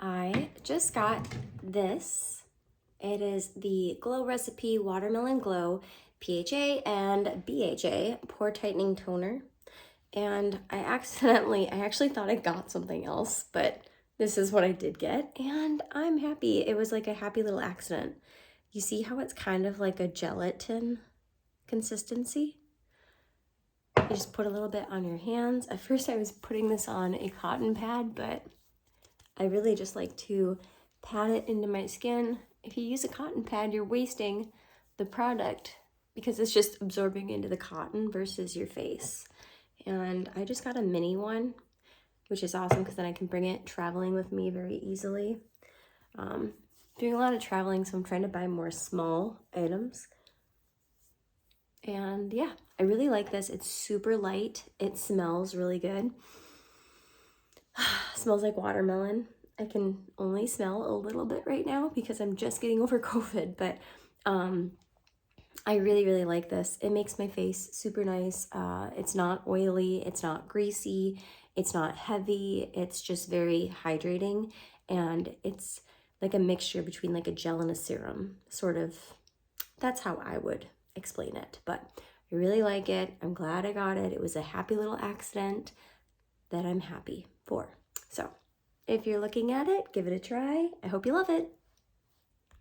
I just got this. It is the Glow Recipe Watermelon Glow PHA and BHA Pore Tightening Toner. And I actually thought I got something else, but this is what I did get, and I'm happy. It was like a happy little accident. You see how it's kind of like a gelatin consistency? You just put a little bit on your hands. At first I was putting this on a cotton pad, but I really just like to pat it into my skin. If you use a cotton pad, you're wasting the product because it's just absorbing into the cotton versus your face. And I just got a mini one, which is awesome because then I can bring it traveling with me very easily. Doing a lot of traveling, so I'm trying to buy more small items. And yeah, I really like this. It's super light. It smells really good. Smells like watermelon. I can only smell a little bit right now because I'm just getting over COVID, but I really, really like this. It makes my face super nice. It's not oily, it's not greasy, it's not heavy, it's just very hydrating, and it's like a mixture between like a gel and a serum, sort of. That's how I would explain it, but I really like it. I'm glad I got it. It was a happy little accident that I'm happy for. So if you're looking at it, give it a try. I hope you love it.